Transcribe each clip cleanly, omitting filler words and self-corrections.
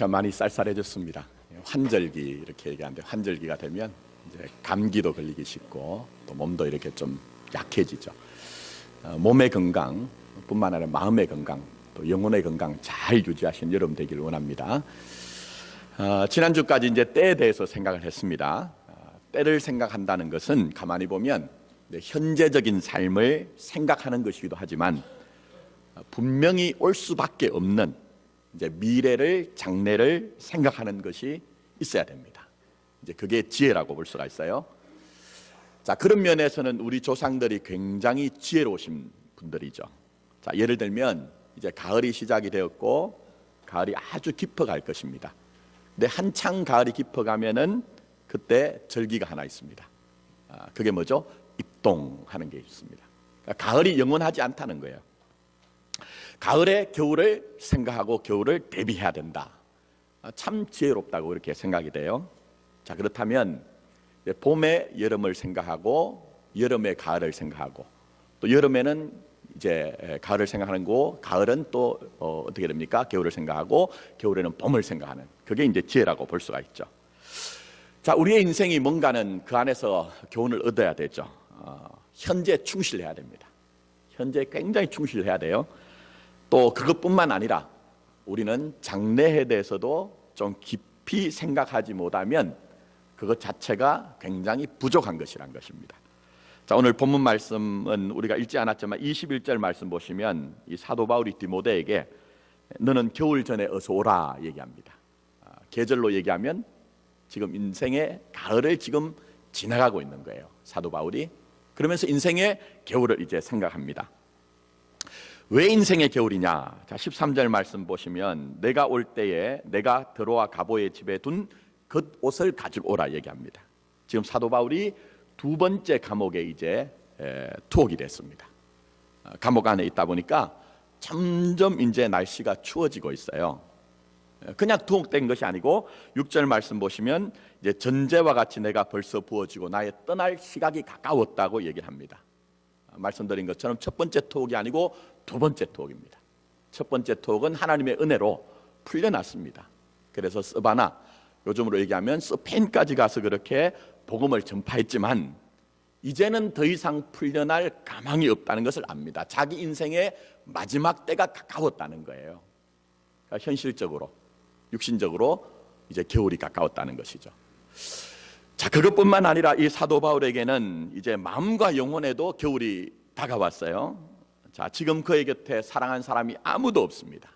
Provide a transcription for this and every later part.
제가 많이 쌀쌀해졌습니다. 환절기 이렇게 얘기하는데, 환절기가 되면 이제 감기도 걸리기 쉽고 또 몸도 이렇게 좀 약해지죠. 몸의 건강뿐만 아니라 마음의 건강, 또 영혼의 건강 잘 유지하시는 여러분 되기를 원합니다. 지난주까지 이제 때에 대해서 생각을 했습니다. 때를 생각한다는 것은 가만히 보면 현재적인 삶을 생각하는 것이기도 하지만 분명히 올 수밖에 없는 이제 미래를, 장래를 생각하는 것이 있어야 됩니다. 이제 그게 지혜라고 볼 수가 있어요. 자, 그런 면에서는 우리 조상들이 굉장히 지혜로우신 분들이죠. 자, 예를 들면 이제 가을이 시작이 되었고 가을이 아주 깊어갈 것입니다. 근데 한창 가을이 깊어가면은 그때 절기가 하나 있습니다. 그게 뭐죠? 입동하는 게 있습니다. 그러니까 가을이 영원하지 않다는 거예요. 가을에 겨울을 생각하고 겨울을 대비해야 된다. 참 지혜롭다고 이렇게 생각이 돼요. 자, 그렇다면 봄에 여름을 생각하고 여름에 가을을 생각하고 또 여름에는 이제 가을을 생각하는 거, 가을은 또 어떻게 됩니까? 겨울을 생각하고 겨울에는 봄을 생각하는, 그게 이제 지혜라고 볼 수가 있죠. 자, 우리의 인생이 뭔가는 그 안에서 교훈을 얻어야 되죠. 현재 충실해야 됩니다. 현재 굉장히 충실해야 돼요. 또 그것뿐만 아니라 우리는 장래에 대해서도 좀 깊이 생각하지 못하면 그것 자체가 굉장히 부족한 것이란 것입니다. 자, 오늘 본문 말씀은 우리가 읽지 않았지만 21절 말씀 보시면 이 사도 바울이 디모데에게 너는 겨울 전에 어서 오라 얘기합니다. 계절로 얘기하면 지금 인생의 가을을 지금 지나가고 있는 거예요, 사도 바울이. 그러면서 인생의 겨울을 이제 생각합니다. 왜 인생의 겨울이냐? 자, 13절 말씀 보시면 내가 올 때에 내가 드로아 가보의 집에 둔 겉옷을 가지고 오라 얘기합니다. 지금 사도 바울이 두 번째 감옥에 이제 투옥이 됐습니다. 감옥 안에 있다 보니까 점점 이제 날씨가 추워지고 있어요. 그냥 투옥된 것이 아니고 6절 말씀 보시면 이제 전제와 같이 내가 벌써 부어지고 나의 떠날 시각이 가까웠다고 얘기를 합니다. 말씀드린 것처럼 첫 번째 투옥이 아니고 두 번째 투옥입니다. 첫 번째 투옥은 하나님의 은혜로 풀려났습니다. 그래서 스바나, 요즘으로 얘기하면 스페인까지 가서 그렇게 복음을 전파했지만 이제는 더 이상 풀려날 가망이 없다는 것을 압니다. 자기 인생의 마지막 때가 가까웠다는 거예요. 그러니까 현실적으로, 육신적으로 이제 겨울이 가까웠다는 것이죠. 자, 그것뿐만 아니라 이 사도 바울에게는 이제 마음과 영혼에도 겨울이 다가왔어요. 자, 지금 그의 곁에 사랑한 사람이 아무도 없습니다.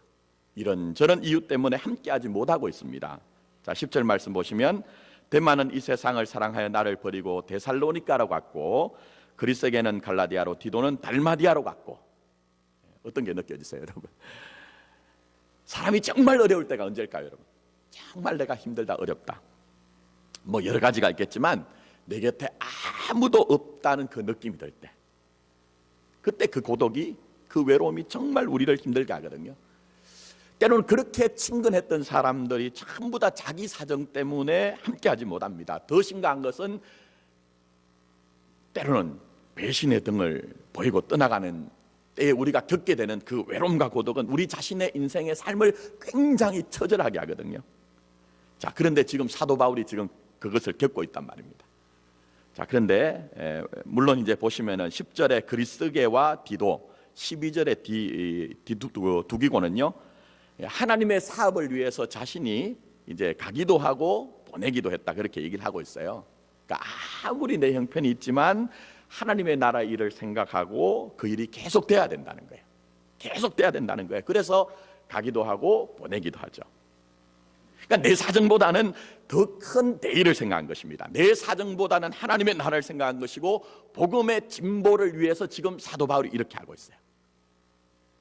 이런저런 이유 때문에 함께하지 못하고 있습니다. 자, 10절 말씀 보시면 데마는 이 세상을 사랑하여 나를 버리고 데살로니가로 갔고 그리스에게는 갈라디아로, 디도는 달마디아로 갔고. 어떤 게 느껴지세요, 여러분? 사람이 정말 어려울 때가 언제일까요, 여러분? 정말 내가 힘들다, 어렵다. 뭐 여러 가지가 있겠지만 내 곁에 아무도 없다는 그 느낌이 들 때, 그때 그 고독이, 그 외로움이 정말 우리를 힘들게 하거든요. 때로는 그렇게 친근했던 사람들이 전부 다 자기 사정 때문에 함께하지 못합니다. 더 심각한 것은 때로는 배신의 등을 보이고 떠나가는 때에 우리가 겪게 되는 그 외로움과 고독은 우리 자신의 인생의 삶을 굉장히 처절하게 하거든요. 자, 그런데 지금 사도 바울이 지금 그것을 겪고 있단 말입니다. 자, 그런데 물론 이제 보시면은 10절에 그리스게와 디도, 12절에 두기고는요, 하나님의 사업을 위해서 자신이 이제 가기도 하고 보내기도 했다, 그렇게 얘기를 하고 있어요. 그러니까 아무리 내 형편이 있지만 하나님의 나라 일을 생각하고 그 일이 계속돼야 된다는 거예요. 계속돼야 된다는 거예요. 그래서 가기도 하고 보내기도 하죠. 그러니까 내 사정보다는 더 큰 대의를 생각한 것입니다. 내 사정보다는 하나님의 나라를 생각한 것이고 복음의 진보를 위해서 지금 사도 바울이 이렇게 하고 있어요.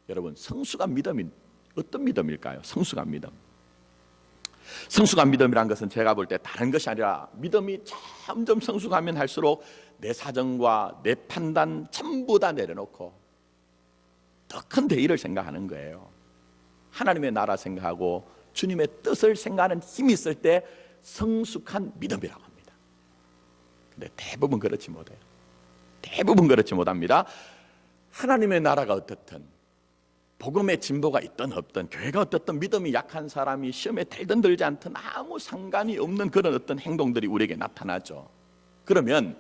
여러분, 성숙한 믿음이 어떤 믿음일까요? 성숙한 믿음. 성숙한 믿음이란 것은 제가 볼 때 다른 것이 아니라 믿음이 점점 성숙하면 할수록 내 사정과 내 판단 전부 다 내려놓고 더 큰 대의를 생각하는 거예요. 하나님의 나라 생각하고 주님의 뜻을 생각하는 힘이 있을 때 성숙한 믿음이라고 합니다. 근데 대부분 그렇지 못해요. 대부분 그렇지 못합니다. 하나님의 나라가 어떻든 복음의 진보가 있든 없든, 교회가 어떻든 믿음이 약한 사람이 시험에 들든 들지 않든 아무 상관이 없는 그런 어떤 행동들이 우리에게 나타나죠. 그러면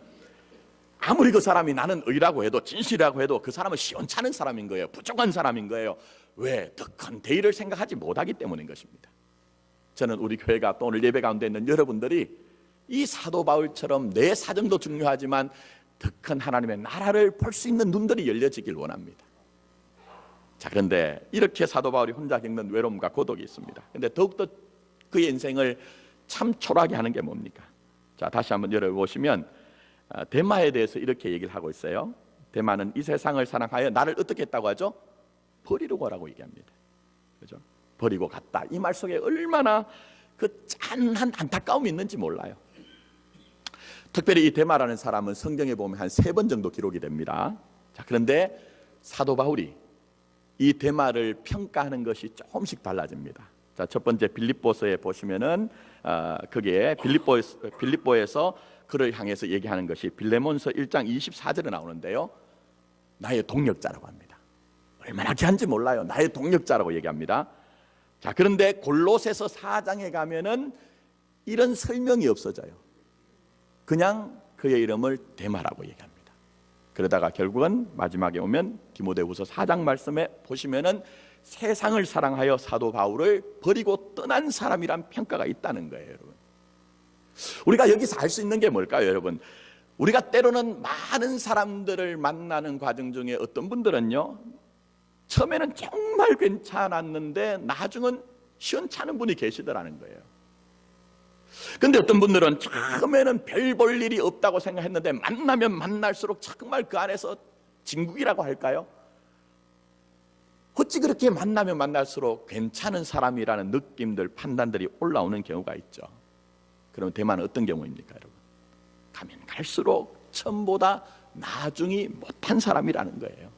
아무리 그 사람이 나는 의라고 해도, 진실이라고 해도 그 사람은 시원찮은 사람인 거예요. 부족한 사람인 거예요. 왜? 더 큰 대의를 생각하지 못하기 때문인 것입니다. 저는 우리 교회가 또 오늘 예배 가운데 있는 여러분들이 이 사도 바울처럼 내 사정도 중요하지만 더 큰 하나님의 나라를 볼 수 있는 눈들이 열려지길 원합니다. 자, 그런데 이렇게 사도 바울이 혼자 겪는 외로움과 고독이 있습니다. 그런데 더욱더 그의 인생을 참 초라하게 하는 게 뭡니까? 자, 다시 한번 열어보시면 데마에 대해서 이렇게 얘기를 하고 있어요. 데마는 이 세상을 사랑하여 나를 어떻게 했다고 하죠? 버리러 가라고 얘기합니다. 그죠? 버리고 갔다. 이 말 속에 얼마나 그 짠한 안타까움이 있는지 몰라요. 특별히 이 데마라는 사람은 성경에 보면 한 3번 정도 기록이 됩니다. 자, 그런데 사도 바울이 이 데마를 평가하는 것이 조금씩 달라집니다. 자, 첫 번째 빌립보서에 보시면은 그게 빌립보에서 그를 향해서 얘기하는 것이 빌레몬서 1장 24절에 나오는데요. 나의 동력자라고 합니다. 얼마나 귀한지 몰라요. 나의 동력자라고 얘기합니다. 자, 그런데 골로새서 4장에 가면은 이런 설명이 없어져요. 그냥 그의 이름을 데마라고 얘기합니다. 그러다가 결국은 마지막에 오면 디모데후서 4장 말씀에 보시면은 세상을 사랑하여 사도 바울을 버리고 떠난 사람이란 평가가 있다는 거예요, 여러분. 우리가 여기서 알 수 있는 게 뭘까요, 여러분? 우리가 때로는 많은 사람들을 만나는 과정 중에 어떤 분들은요, 처음에는 정말 괜찮았는데 나중은 시원찮은 분이 계시더라는 거예요. 근데 어떤 분들은 처음에는 별 볼 일이 없다고 생각했는데 만나면 만날수록 정말 그 안에서 진국이라고 할까요? 어찌 그렇게 만나면 만날수록 괜찮은 사람이라는 느낌들, 판단들이 올라오는 경우가 있죠. 그럼 대만은 어떤 경우입니까, 여러분? 가면 갈수록 처음보다 나중이 못한 사람이라는 거예요.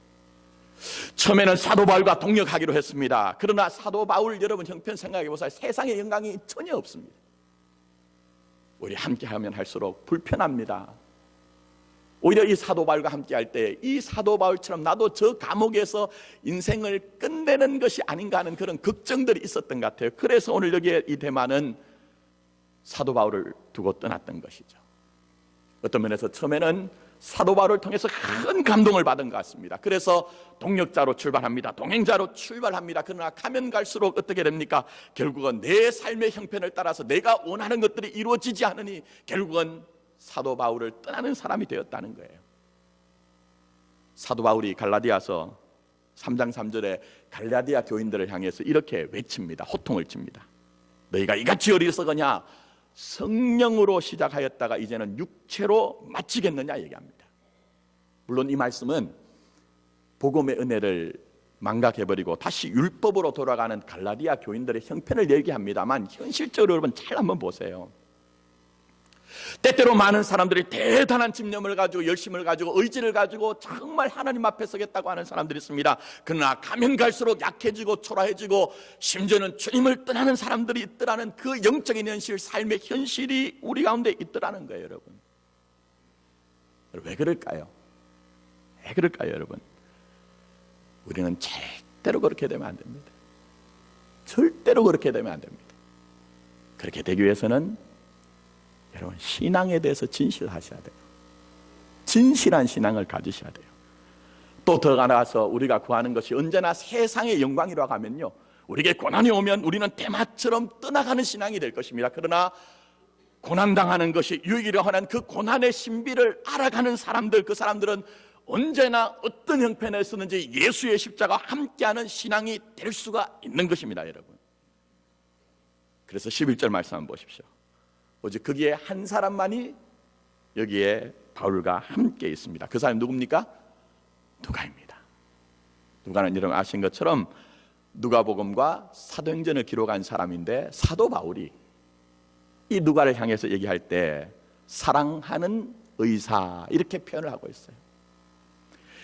처음에는 사도 바울과 동역하기로 했습니다. 그러나 사도 바울 여러분 형편 생각해 보세요. 세상의 영광이 전혀 없습니다. 오히려 함께하면 할수록 불편합니다. 오히려 이 사도 바울과 함께할 때 이 사도 바울처럼 나도 저 감옥에서 인생을 끝내는 것이 아닌가 하는 그런 걱정들이 있었던 것 같아요. 그래서 오늘 여기에 이 대만은 사도 바울을 두고 떠났던 것이죠. 어떤 면에서 처음에는 사도 바울을 통해서 큰 감동을 받은 것 같습니다. 그래서 동역자로 출발합니다. 동행자로 출발합니다. 그러나 가면 갈수록 어떻게 됩니까? 결국은 내 삶의 형편을 따라서 내가 원하는 것들이 이루어지지 않으니 결국은 사도 바울을 떠나는 사람이 되었다는 거예요. 사도 바울이 갈라디아서 3장 3절에 갈라디아 교인들을 향해서 이렇게 외칩니다. 호통을 칩니다. 너희가 이같이 어리석으냐? 성령으로 시작하였다가 이제는 육체로 마치겠느냐 얘기합니다. 물론 이 말씀은 복음의 은혜를 망각해버리고 다시 율법으로 돌아가는 갈라디아 교인들의 형편을 얘기합니다만 현실적으로 여러분 잘 한번 보세요. 때때로 많은 사람들이 대단한 집념을 가지고 열심을 가지고 의지를 가지고 정말 하나님 앞에 서겠다고 하는 사람들이 있습니다. 그러나 가면 갈수록 약해지고 초라해지고 심지어는 주님을 떠나는 사람들이 있더라는 그 영적인 현실, 삶의 현실이 우리 가운데 있더라는 거예요, 여러분. 왜 그럴까요? 왜 그럴까요, 여러분? 우리는 절대로 그렇게 되면 안 됩니다. 절대로 그렇게 되면 안 됩니다. 그렇게 되기 위해서는 여러분 신앙에 대해서 진실하셔야 돼요. 진실한 신앙을 가지셔야 돼요. 또 더 나아가서 우리가 구하는 것이 언제나 세상의 영광이라고 하면요, 우리에게 고난이 오면 우리는 대마처럼 떠나가는 신앙이 될 것입니다. 그러나 고난당하는 것이 유익이라고 하는 그 고난의 신비를 알아가는 사람들, 그 사람들은 언제나 어떤 형편에 서든지 예수의 십자가와 함께하는 신앙이 될 수가 있는 것입니다, 여러분. 그래서 11절 말씀 한번 보십시오. 오직 거기에 한 사람만이 여기에 바울과 함께 있습니다. 그 사람이 누굽니까? 누가입니다. 누가는 여러분 아신 것처럼 누가복음과 사도행전을 기록한 사람인데 사도 바울이 이 누가를 향해서 얘기할 때 사랑하는 의사 이렇게 표현을 하고 있어요.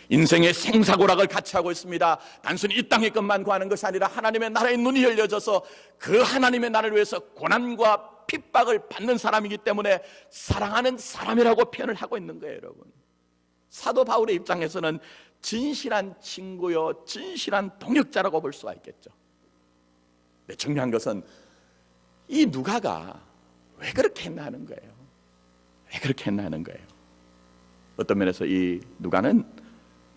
인생의 생사고락을 같이 하고 있습니다. 단순히 이 땅의 것만 구하는 것이 아니라 하나님의 나라의 눈이 열려져서 그 하나님의 나라를 위해서 고난과 핍박을 받는 사람이기 때문에 사랑하는 사람이라고 표현을 하고 있는 거예요, 여러분. 사도 바울의 입장에서는 진실한 친구요, 진실한 동역자라고 볼 수가 있겠죠. 근데 중요한 것은 이 누가가 왜 그렇게 했나 하는 거예요. 왜 그렇게 했나 하는 거예요. 어떤 면에서 이 누가는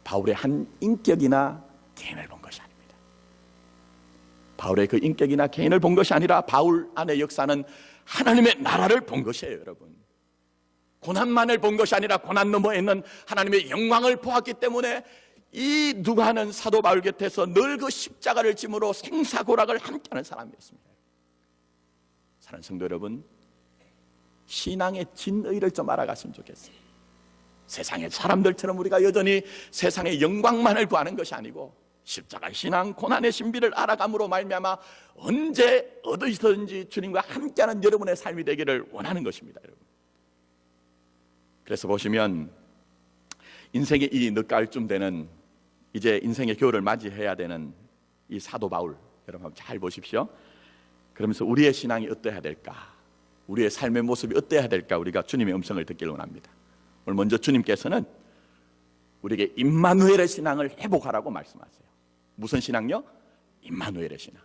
바울의 한 인격이나 개인을 본 것이 아닙니다. 바울의 그 인격이나 개인을 본 것이 아니라 바울 안의 역사는 하나님의 나라를 본 것이에요, 여러분. 고난만을 본 것이 아니라 고난 너머에 있는 하나님의 영광을 보았기 때문에 이 누가는 사도 바울 곁에서 늘 그 십자가를 짐으로 생사고락을 함께하는 사람이었습니다. 사랑하는 성도 여러분, 신앙의 진의를 좀 알아갔으면 좋겠어요. 세상의 사람들처럼 우리가 여전히 세상의 영광만을 구하는 것이 아니고 십자가의 신앙, 고난의 신비를 알아감으로 말미암아 언제 어디서든지 주님과 함께하는 여러분의 삶이 되기를 원하는 것입니다, 여러분. 그래서 보시면 인생의 이 늦가을쯤 되는 이제 인생의 겨울을 맞이해야 되는 이 사도 바울, 여러분 한번 잘 보십시오. 그러면서 우리의 신앙이 어떠해야 될까, 우리의 삶의 모습이 어떠해야 될까, 우리가 주님의 음성을 듣기를 원합니다. 오늘 먼저 주님께서는 우리에게 임마누엘의 신앙을 회복하라고 말씀하세요. 무슨 신앙요? 임마누엘의 신앙.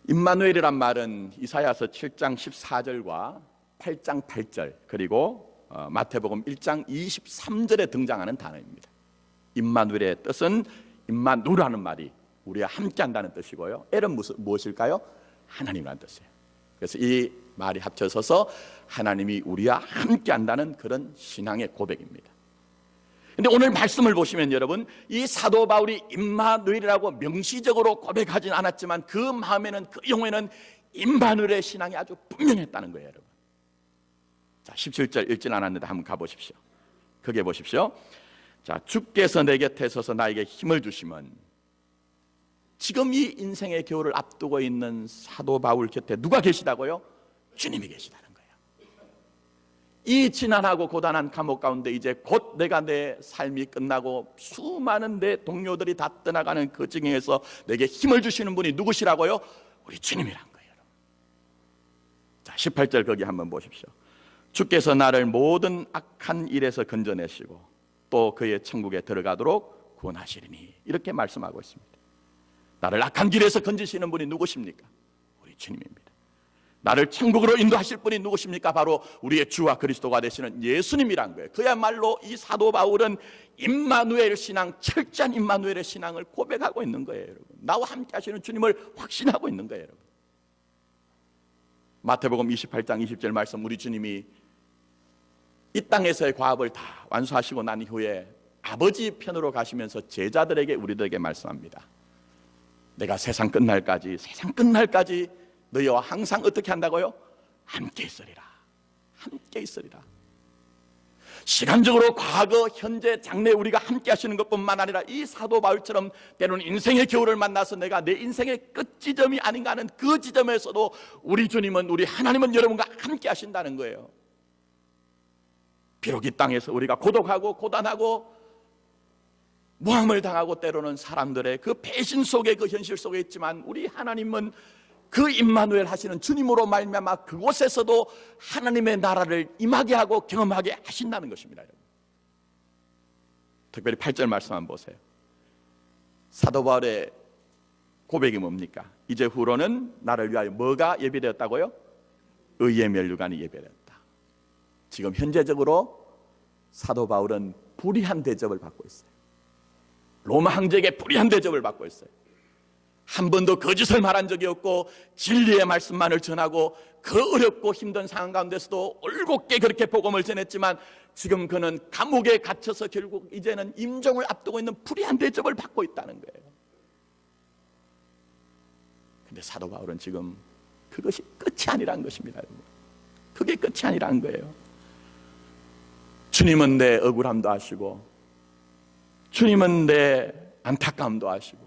임마누엘이란 말은 이사야서 7장 14절과 8장 8절 그리고 마태복음 1장 23절에 등장하는 단어입니다. 임마누엘의 뜻은 임마누라는 말이 우리와 함께한다는 뜻이고요. 엘은 무엇일까요? 하나님이라는 뜻이에요. 그래서 이 말이 합쳐서서 하나님이 우리와 함께한다는 그런 신앙의 고백입니다. 근데 오늘 말씀을 보시면 여러분, 이 사도 바울이 임마누엘이라고 명시적으로 고백하진 않았지만 그 마음에는, 그 영혼에는 임마누엘의 신앙이 아주 분명했다는 거예요, 여러분. 자, 17절 읽진 않았는데 한번 가보십시오. 거기에 보십시오. 자, 주께서 내 곁에 서서 나에게 힘을 주시면, 지금 이 인생의 겨울을 앞두고 있는 사도 바울 곁에 누가 계시다고요? 주님이 계시다는 거예요. 이 지난하고 고단한 감옥 가운데 이제 곧 내가 내 삶이 끝나고 수많은 내 동료들이 다 떠나가는 그 지경에서 내게 힘을 주시는 분이 누구시라고요? 우리 주님이란 거예요. 자, 18절 거기 한번 보십시오. 주께서 나를 모든 악한 일에서 건져내시고 또 그의 천국에 들어가도록 구원하시리니, 이렇게 말씀하고 있습니다. 나를 악한 길에서 건지시는 분이 누구십니까? 우리 주님입니다. 나를 천국으로 인도하실 분이 누구십니까? 바로 우리의 주와 그리스도가 되시는 예수님이란 거예요. 그야말로 이 사도 바울은 임마누엘 신앙, 철저한 임마누엘의 신앙을 고백하고 있는 거예요, 여러분. 나와 함께 하시는 주님을 확신하고 있는 거예요, 여러분. 마태복음 28장 20절 말씀, 우리 주님이 이 땅에서의 과업을 다 완수하시고 난 후에 아버지 편으로 가시면서 제자들에게, 우리들에게 말씀합니다. 내가 세상 끝날까지 너희와 항상 어떻게 한다고요? 함께 있으리라. 함께 있으리라. 시간적으로 과거, 현재, 장래 우리가 함께 하시는 것뿐만 아니라 이 사도 바울처럼 때로는 인생의 겨울을 만나서 내가 내 인생의 끝 지점이 아닌가 하는 그 지점에서도 우리 주님은, 우리 하나님은 여러분과 함께 하신다는 거예요. 비록 이 땅에서 우리가 고독하고 고단하고 모함을 당하고 때로는 사람들의 그 배신 속에, 그 현실 속에 있지만 우리 하나님은 그 임마누엘 하시는 주님으로 말미암아 그곳에서도 하나님의 나라를 임하게 하고 경험하게 하신다는 것입니다, 여러분. 특별히 8절 말씀 한번 보세요. 사도 바울의 고백이 뭡니까? 이제 후로는 나를 위하여 뭐가 예비되었다고요? 의의 면류관이 예비되었다. 지금 현재적으로 사도 바울은 불의한 대접을 받고 있어요. 로마 황제에게 불의한 대접을 받고 있어요. 한 번도 거짓을 말한 적이 없고 진리의 말씀만을 전하고 그 어렵고 힘든 상황 가운데서도 올곧게 그렇게 복음을 전했지만 지금 그는 감옥에 갇혀서 결국 이제는 임종을 앞두고 있는 불의한 대접을 받고 있다는 거예요. 근데 사도 바울은 지금 그것이 끝이 아니라는 것입니다, 여러분. 그게 끝이 아니라는 거예요. 주님은 내 억울함도 아시고, 주님은 내 안타까움도 아시고,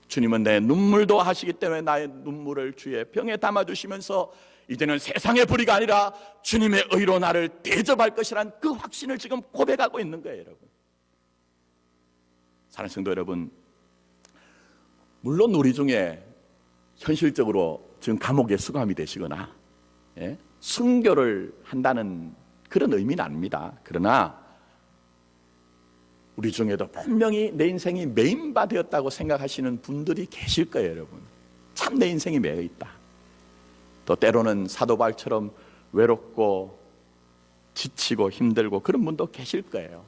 주님은 내 눈물도 하시기 때문에 나의 눈물을 주의 병에 담아주시면서 이제는 세상의 불의가 아니라 주님의 의로 나를 대접할 것이란 그 확신을 지금 고백하고 있는 거예요, 여러분. 사랑하는 성도 여러분, 물론 우리 중에 현실적으로 지금 감옥에 수감이 되시거나 순교를 한다는 그런 의미는 아닙니다. 그러나 우리 중에도 분명히 내 인생이 메인바 되었다고 생각하시는 분들이 계실 거예요, 여러분. 참 내 인생이 매여 있다. 또 때로는 사도 바울처럼 외롭고 지치고 힘들고 그런 분도 계실 거예요.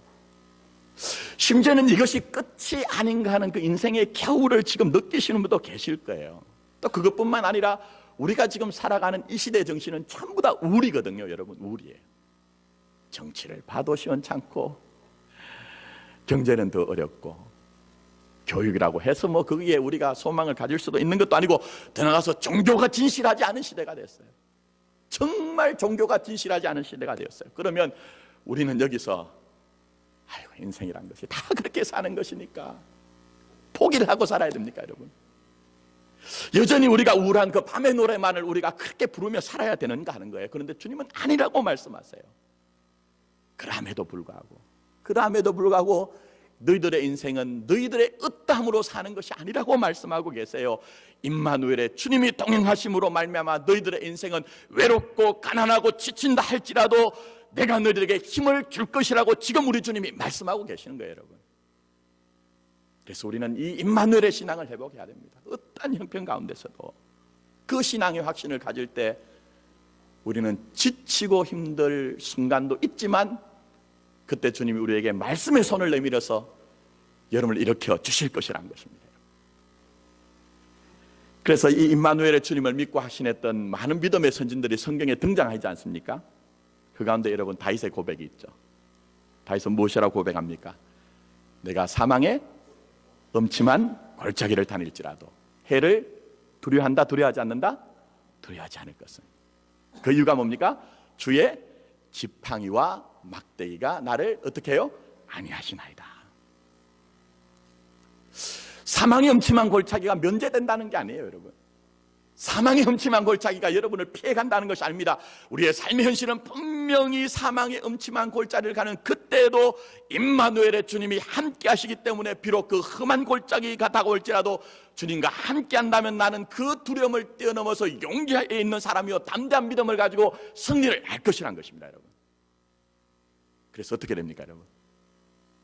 심지어는 이것이 끝이 아닌가 하는 그 인생의 겨울을 지금 느끼시는 분도 계실 거예요. 또 그것뿐만 아니라 우리가 지금 살아가는 이 시대의 정신은 전부 다 우울이거든요, 여러분. 우울이에요. 정치를 봐도 시원찮고 경제는 더 어렵고 교육이라고 해서 뭐 거기에 우리가 소망을 가질 수도 있는 것도 아니고 더 나아가서 종교가 진실하지 않은 시대가 됐어요. 정말 종교가 진실하지 않은 시대가 되었어요. 그러면 우리는 여기서 아이고, 인생이란 것이 다 그렇게 사는 것이니까 포기를 하고 살아야 됩니까, 여러분? 여전히 우리가 우울한 그 밤의 노래만을 우리가 그렇게 부르며 살아야 되는가 하는 거예요. 그런데 주님은 아니라고 말씀하세요. 그럼에도 불구하고 너희들의 인생은 너희들의 으뜸으로 사는 것이 아니라고 말씀하고 계세요. 임마누엘의 주님이 동행하심으로 말미암아 너희들의 인생은 외롭고 가난하고 지친다 할지라도 내가 너희들에게 힘을 줄 것이라고 지금 우리 주님이 말씀하고 계시는 거예요, 여러분. 그래서 우리는 이 임마누엘의 신앙을 회복해야 됩니다. 어떤 형편 가운데서도 그 신앙의 확신을 가질 때 우리는 지치고 힘들 순간도 있지만 그때 주님이 우리에게 말씀의 손을 내밀어서 여러분을 일으켜 주실 것이라는 것입니다. 그래서 이 임마누엘의 주님을 믿고 확신했던 많은 믿음의 선진들이 성경에 등장하지 않습니까? 그 가운데 여러분 다윗의 고백이 있죠. 다윗은 무엇이라고 고백합니까? 내가 사망의 음침한 골짜기를 다닐지라도 해를 두려워한다, 두려워하지 않는다? 두려워하지 않을 것은. 그 이유가 뭡니까? 주의 지팡이와 막대기가 나를 어떻게 해요? 안위하시나이다. 사망의 음침한 골짜기가 면제된다는 게 아니에요, 여러분. 사망의 음침한 골짜기가 여러분을 피해간다는 것이 아닙니다. 우리의 삶의 현실은 분명히 사망의 음침한 골짜기를 가는 그때에도 임마누엘의 주님이 함께 하시기 때문에 비록 그 험한 골짜기가 다가올지라도 주님과 함께 한다면 나는 그 두려움을 뛰어넘어서 용기에 있는 사람이요 담대한 믿음을 가지고 승리를 할 것이라는 것입니다, 여러분. 그래서 어떻게 됩니까, 여러분?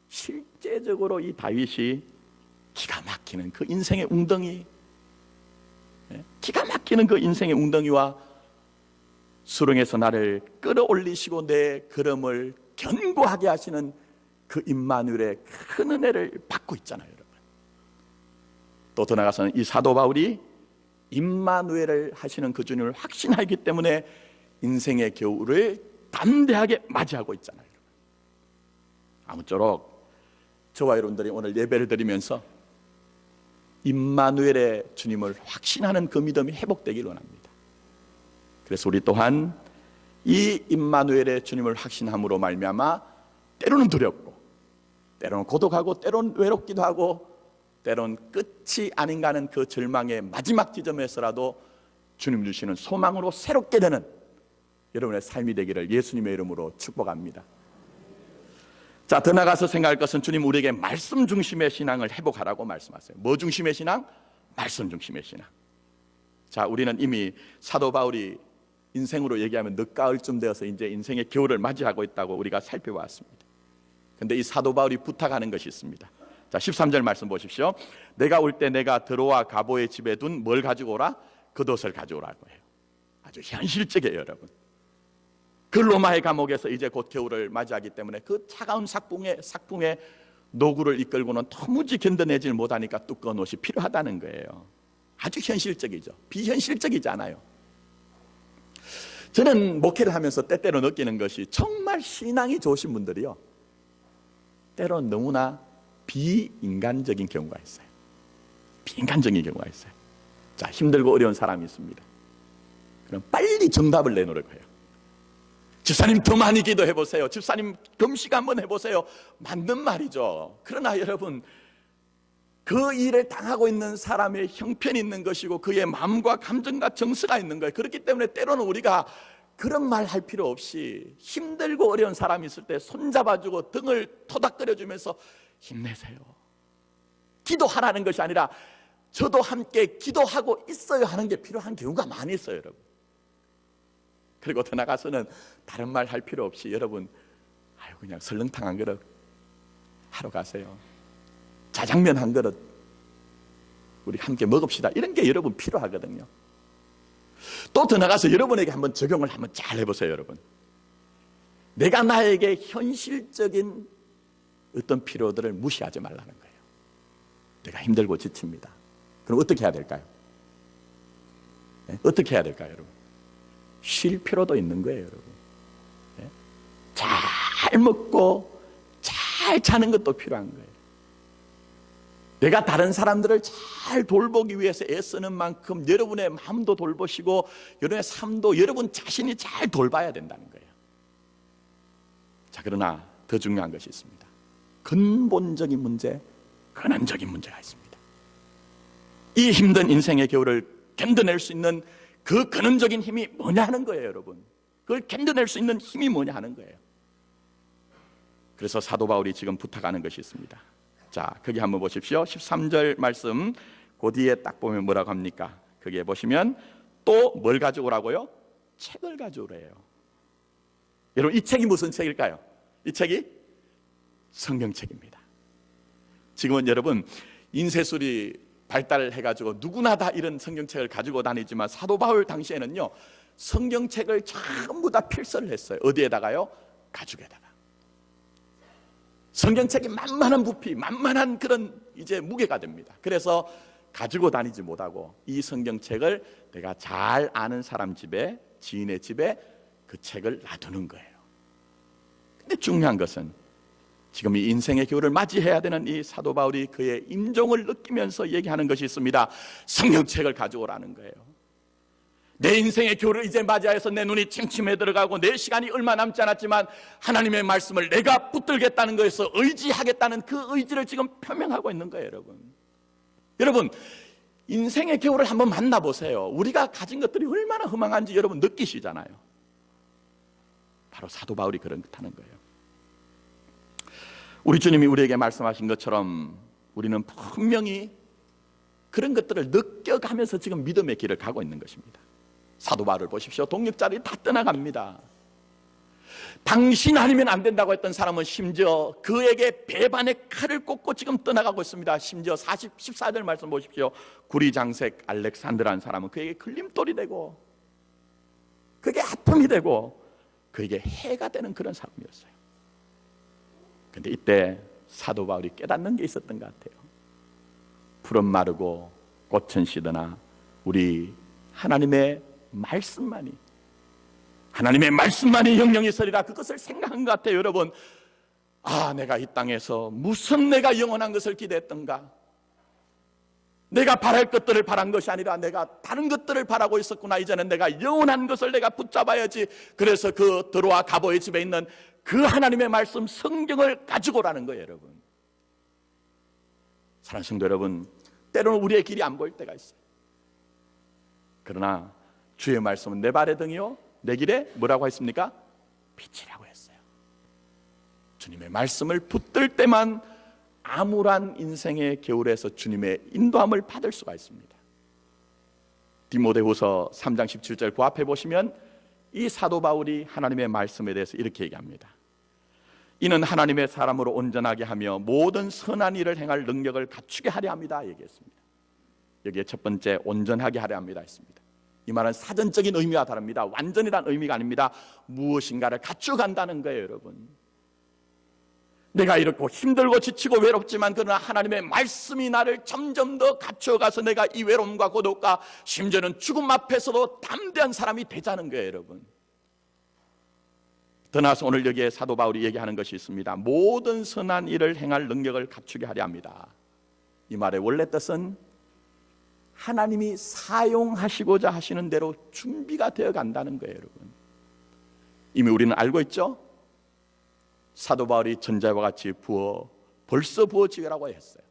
실제적으로 이 다윗이 기가 막히는 그 인생의 웅덩이, 기가 막히는 그 인생의 웅덩이와 수렁에서 나를 끌어올리시고 내 걸음을 견고하게 하시는 그 임마누엘의 큰 은혜를 받고 있잖아요, 여러분. 또 더 나아가서는 이 사도 바울이 임마누엘을 하시는 그 주님을 확신하기 때문에 인생의 겨울을 담대하게 맞이하고 있잖아요, 여러분. 아무쪼록 저와 여러분들이 오늘 예배를 드리면서 임마누엘의 주님을 확신하는 그 믿음이 회복되길 원합니다. 그래서 우리 또한 이 임마누엘의 주님을 확신함으로 말미암아 때로는 두렵고 때로는 고독하고 때로는 외롭기도 하고 때로는 끝이 아닌가 하는 그 절망의 마지막 지점에서라도 주님 주시는 소망으로 새롭게 되는 여러분의 삶이 되기를 예수님의 이름으로 축복합니다. 자, 더 나가서 생각할 것은 주님 우리에게 말씀 중심의 신앙을 회복하라고 말씀하세요. 뭐 중심의 신앙? 말씀 중심의 신앙. 자, 우리는 이미 사도 바울이 인생으로 얘기하면 늦가을쯤 되어서 이제 인생의 겨울을 맞이하고 있다고 우리가 살펴봤습니다. 그런데 이 사도 바울이 부탁하는 것이 있습니다. 자, 13절 말씀 보십시오. 내가 올 때 내가 드로아 가보의 집에 둔 뭘 가지고 오라? 겉옷을 가져오라고 해요. 아주 현실적이에요, 여러분. 그 로마의 감옥에서 이제 곧 겨울을 맞이하기 때문에 그 차가운 삭풍에 노구를 이끌고는 도무지 견뎌내질 못하니까 두꺼운 옷이 필요하다는 거예요. 아주 현실적이죠. 비현실적이지 않아요. 저는 목회를 하면서 때때로 느끼는 것이 정말 신앙이 좋으신 분들이요, 때로는 너무나 비인간적인 경우가 있어요. 비인간적인 경우가 있어요. 자, 힘들고 어려운 사람이 있습니다. 그럼 빨리 정답을 내놓으려고 해요. 집사님 더 많이 기도해 보세요. 집사님 금식 한번 해보세요. 맞는 말이죠. 그러나 여러분, 그 일을 당하고 있는 사람의 형편이 있는 것이고 그의 마음과 감정과 정서가 있는 거예요. 그렇기 때문에 때로는 우리가 그런 말 할 필요 없이 힘들고 어려운 사람이 있을 때 손잡아주고 등을 토닥거려주면서 힘내세요, 기도하라는 것이 아니라 저도 함께 기도하고 있어야 하는 게 필요한 경우가 많이 있어요, 여러분. 그리고 더 나가서는 다른 말 할 필요 없이 여러분, 그냥 설렁탕 한 그릇, 하러 가세요. 자장면 한 그릇 우리 함께 먹읍시다. 이런 게 여러분 필요하거든요. 또 더 나가서 여러분에게 한번 적용을 한번 잘 해보세요. 여러분, 내가 나에게 현실적인 어떤 필요들을 무시하지 말라는 거예요. 내가 힘들고 지칩니다. 그럼 어떻게 해야 될까요? 네? 어떻게 해야 될까요, 여러분? 쉴 필요도 있는 거예요, 여러분. 네? 잘 먹고 잘 자는 것도 필요한 거예요. 내가 다른 사람들을 잘 돌보기 위해서 애쓰는 만큼 여러분의 마음도 돌보시고 여러분의 삶도 여러분 자신이 잘 돌봐야 된다는 거예요. 자, 그러나 더 중요한 것이 있습니다. 근본적인 문제, 근원적인 문제가 있습니다. 이 힘든 인생의 겨울을 견뎌낼 수 있는 그 근원적인 힘이 뭐냐 하는 거예요, 여러분. 그걸 견뎌낼 수 있는 힘이 뭐냐 하는 거예요. 그래서 사도 바울이 지금 부탁하는 것이 있습니다. 자, 거기 한번 보십시오. 13절 말씀 그 뒤에 딱 보면 뭐라고 합니까? 거기에 보시면 또 뭘 가져오라고요? 책을 가져오래요. 여러분, 이 책이 무슨 책일까요? 이 책이 성경책입니다. 지금은 여러분 인쇄술이 발달해가지고 누구나 다 이런 성경책을 가지고 다니지만 사도 바울 당시에는요, 성경책을 전부 다 필서를 했어요. 어디에다가요? 가죽에다가. 성경책이 만만한 부피, 만만한 그런 이제 무게가 됩니다. 그래서 가지고 다니지 못하고 이 성경책을 내가 잘 아는 사람 집에, 지인의 집에 그 책을 놔두는 거예요. 근데 중요한 것은 지금 이 인생의 겨울을 맞이해야 되는 이 사도 바울이 그의 임종을 느끼면서 얘기하는 것이 있습니다. 성경책을 가져오라는 거예요. 내 인생의 겨울을 이제 맞이해서 내 눈이 침침해 들어가고 내 시간이 얼마 남지 않았지만 하나님의 말씀을 내가 붙들겠다는 것에서 의지하겠다는 그 의지를 지금 표명하고 있는 거예요, 여러분. 여러분, 인생의 겨울을 한번 만나보세요. 우리가 가진 것들이 얼마나 허망한지 여러분 느끼시잖아요. 바로 사도 바울이 그렇다는 거예요. 우리 주님이 우리에게 말씀하신 것처럼 우리는 분명히 그런 것들을 느껴가면서 지금 믿음의 길을 가고 있는 것입니다. 사도 바울을 보십시오. 동역자들이 다 떠나갑니다. 당신 아니면 안 된다고 했던 사람은 심지어 그에게 배반의 칼을 꽂고 지금 떠나가고 있습니다. 심지어 14절 말씀 보십시오. 구리장색 알렉산드라는 사람은 그에게 걸림돌이 되고 그에게 아픔이 되고 그에게 해가 되는 그런 사람이었어요. 그런데 이때 사도 바울이 깨닫는 게 있었던 것 같아요. 풀은 마르고 꽃은 시드나 우리 하나님의 말씀만이 영영이 서리라, 그것을 생각한 것 같아요. 여러분, 아, 내가 이 땅에서 무슨 내가 영원한 것을 기대했던가, 내가 바랄 것들을 바란 것이 아니라 내가 다른 것들을 바라고 있었구나. 이제는 내가 영원한 것을 내가 붙잡아야지. 그래서 그 드로아 가보의 집에 있는 그 하나님의 말씀 성경을 가지고 오라는 거예요. 여러분, 사랑하는 성도 여러분, 때로는 우리의 길이 안 보일 때가 있어요. 그러나 주의 말씀은 내 발의 등이요 내 길에 뭐라고 했습니까? 빛이라고 했어요. 주님의 말씀을 붙들 때만 암울한 인생의 겨울에서 주님의 인도함을 받을 수가 있습니다. 디모데후서 3장 17절 그 앞에 보시면 이 사도 바울이 하나님의 말씀에 대해서 이렇게 얘기합니다. 이는 하나님의 사람으로 온전하게 하며 모든 선한 일을 행할 능력을 갖추게 하려 합니다 얘기했습니다. 여기에 첫 번째 온전하게 하려 합니다 했습니다. 이 말은 사전적인 의미와 다릅니다. 완전이란 의미가 아닙니다. 무엇인가를 갖춰간다는 거예요. 여러분, 내가 이렇고 힘들고 지치고 외롭지만 그러나 하나님의 말씀이 나를 점점 더 갖춰가서 내가 이 외로움과 고독과 심지어는 죽음 앞에서도 담대한 사람이 되자는 거예요. 여러분, 더 나아서 오늘 여기에 사도 바울이 얘기하는 것이 있습니다. 모든 선한 일을 행할 능력을 갖추게 하려 합니다. 이 말의 원래 뜻은 하나님이 사용하시고자 하시는 대로 준비가 되어 간다는 거예요. 여러분, 이미 우리는 알고 있죠. 사도 바울이 전자와 같이 벌써 부어지라고 했어요.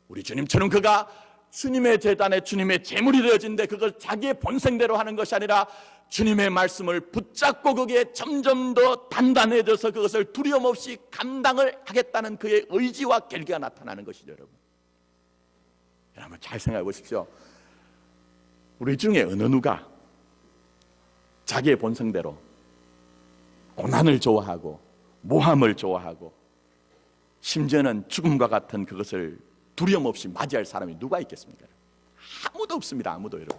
우리 주님처럼 그가 주님의 제단에 주님의 제물이 되어진데 그걸 자기의 본생대로 하는 것이 아니라 주님의 말씀을 붙잡고 거기에 점점 더 단단해져서 그것을 두려움 없이 감당을 하겠다는 그의 의지와 결기가 나타나는 것이죠. 여러분, 여러분 잘 생각해 보십시오. 우리 중에 어느 누가 자기의 본성대로 고난을 좋아하고 모함을 좋아하고 심지어는 죽음과 같은 그것을 두려움 없이 맞이할 사람이 누가 있겠습니까? 아무도 없습니다. 아무도. 여러분.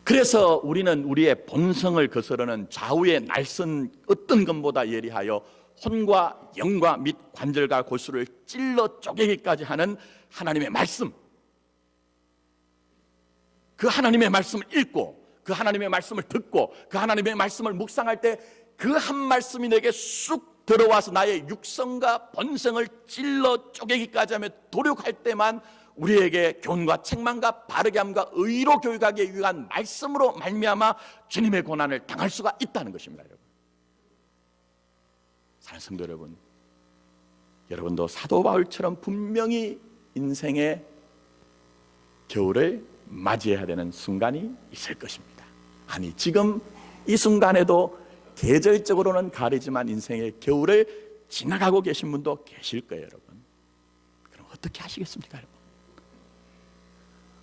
그래서 우리는 우리의 본성을 거스르는 좌우의 날선 어떤 것보다 예리하여 혼과 영과 및 관절과 골수를 찔러 쪼개기까지 하는 하나님의 말씀, 그 하나님의 말씀을 읽고 그 하나님의 말씀을 듣고 그 하나님의 말씀을 묵상할 때 그 한 말씀이 내게 쑥 들어와서 나의 육성과 본성을 찔러 쪼개기까지 하며 도력할 때만 우리에게 교훈과 책망과 바르게 함과 의로 교육하기 위한 말씀으로 말미암아 주님의 고난을 당할 수가 있다는 것입니다. 여러분. 사랑하는 성도 여러분, 여러분도 사도 바울처럼 분명히 인생의 겨울을 맞이해야 되는 순간이 있을 것입니다. 아니, 지금 이 순간에도 계절적으로는 가리지만 인생의 겨울을 지나가고 계신 분도 계실 거예요. 여러분. 그럼 어떻게 하시겠습니까? 여러분?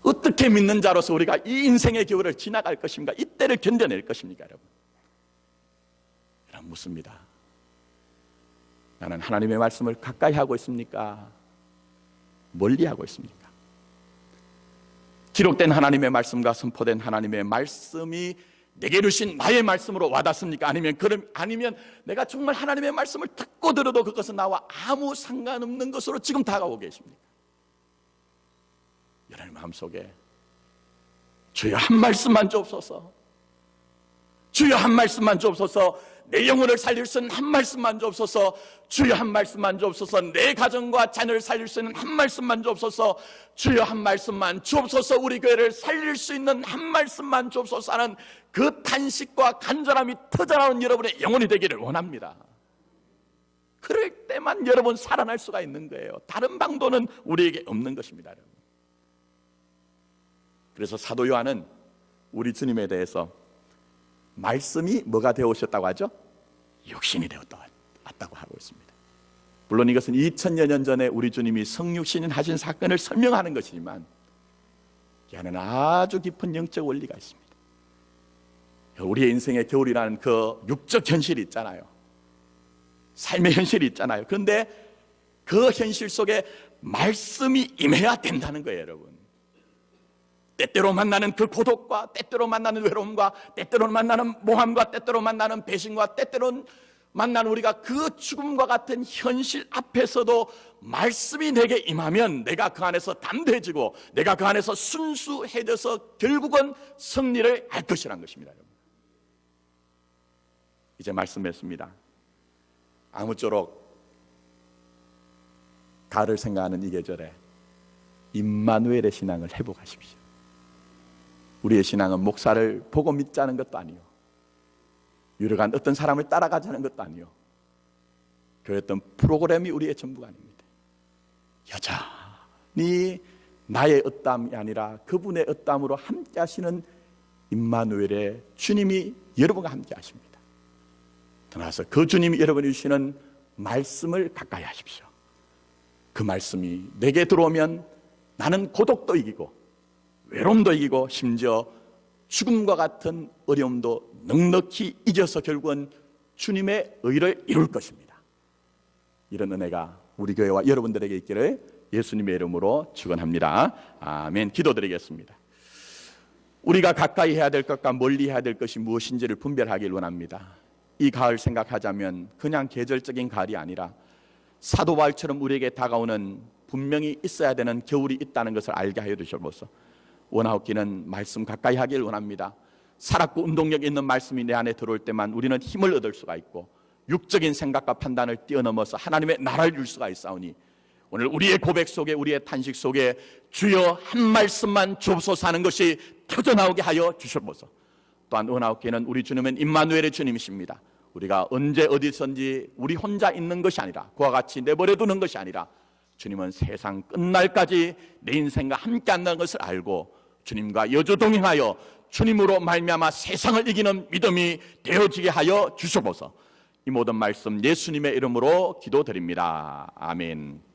어떻게 믿는 자로서 우리가 이 인생의 겨울을 지나갈 것입니까? 이때를 견뎌낼 것입니까? 여러분, 여러분 묻습니다. 나는 하나님의 말씀을 가까이 하고 있습니까? 멀리 하고 있습니까? 기록된 하나님의 말씀과 선포된 하나님의 말씀이 내게 주신 나의 말씀으로 와닿습니까? 아니면 내가 정말 하나님의 말씀을 듣고 들어도 그것은 나와 아무 상관없는 것으로 지금 다가오고 계십니까? 여러분 마음속에 주여 한 말씀만 주옵소서, 주여 한 말씀만 주옵소서, 내 영혼을 살릴 수 있는 한 말씀만 주옵소서, 주여 한 말씀만 주옵소서, 내 가정과 자녀를 살릴 수 있는 한 말씀만 주옵소서, 주여 한 말씀만 주옵소서, 우리 교회를 살릴 수 있는 한 말씀만 주옵소서 하는 그 탄식과 간절함이 터져나오는 여러분의 영혼이 되기를 원합니다. 그럴 때만 여러분 살아날 수가 있는 거예요. 다른 방도는 우리에게 없는 것입니다. 여러분. 그래서 사도 요한은 우리 주님에 대해서 말씀이 뭐가 되어 오셨다고 하죠? 육신이 되었다고 하고 있습니다. 물론 이것은 2000여 년 전에 우리 주님이 성육신인 하신 사건을 설명하는 것이지만 이 안에는 아주 깊은 영적 원리가 있습니다. 우리의 인생의 겨울이라는 그 육적 현실이 있잖아요. 삶의 현실이 있잖아요. 그런데 그 현실 속에 말씀이 임해야 된다는 거예요. 여러분, 때때로 만나는 그 고독과 때때로 만나는 외로움과 때때로 만나는 모함과 때때로 만나는 배신과 때때로 만나는 우리가 그 죽음과 같은 현실 앞에서도 말씀이 내게 임하면 내가 그 안에서 담대해지고 내가 그 안에서 순수해져서 결국은 승리를 할 것이라는 것입니다. 여러분. 이제 말씀했습니다. 아무쪼록 가을을 생각하는 이 계절에 임마누엘의 신앙을 회복하십시오. 우리의 신앙은 목사를 보고 믿자는 것도 아니요, 유력한 어떤 사람을 따라가자는 것도 아니요, 그 어떤 프로그램이 우리의 전부가 아닙니다. 여전히 나의 어땀이 아니라 그분의 어땀으로 함께 하시는 임마누엘의 주님이 여러분과 함께 하십니다. 떠나서 그 주님이 여러분이 주시는 말씀을 가까이 하십시오. 그 말씀이 내게 들어오면 나는 고독도 이기고 외로움도 이기고 심지어 죽음과 같은 어려움도 넉넉히 이겨서 결국은 주님의 의를 이룰 것입니다. 이런 은혜가 우리 교회와 여러분들에게 있기를 예수님의 이름으로 축원합니다. 아멘. 기도드리겠습니다. 우리가 가까이 해야 될 것과 멀리 해야 될 것이 무엇인지를 분별하길 원합니다. 이 가을 생각하자면 그냥 계절적인 가을이 아니라 사도 바울처럼 우리에게 다가오는 분명히 있어야 되는 겨울이 있다는 것을 알게 하여 주셔서 원하옵기는 말씀 가까이 하길 원합니다. 살았고 운동력 있는 말씀이 내 안에 들어올 때만 우리는 힘을 얻을 수가 있고 육적인 생각과 판단을 뛰어넘어서 하나님의 나라를 이룰 수가 있사오니 오늘 우리의 고백 속에 우리의 탄식 속에 주여 한 말씀만 주옵소서 하는 것이 터져나오게 하여 주셔보소. 또한 원하옵기는 우리 주님은 임마누엘의 주님이십니다. 우리가 언제 어디선지 우리 혼자 있는 것이 아니라 그와 같이 내버려두는 것이 아니라 주님은 세상 끝날까지 내 인생과 함께 한다는 것을 알고 주님과 여조동행하여 주님으로 말미암아 세상을 이기는 믿음이 되어지게 하여 주셔보소. 이 모든 말씀 예수님의 이름으로 기도드립니다. 아멘.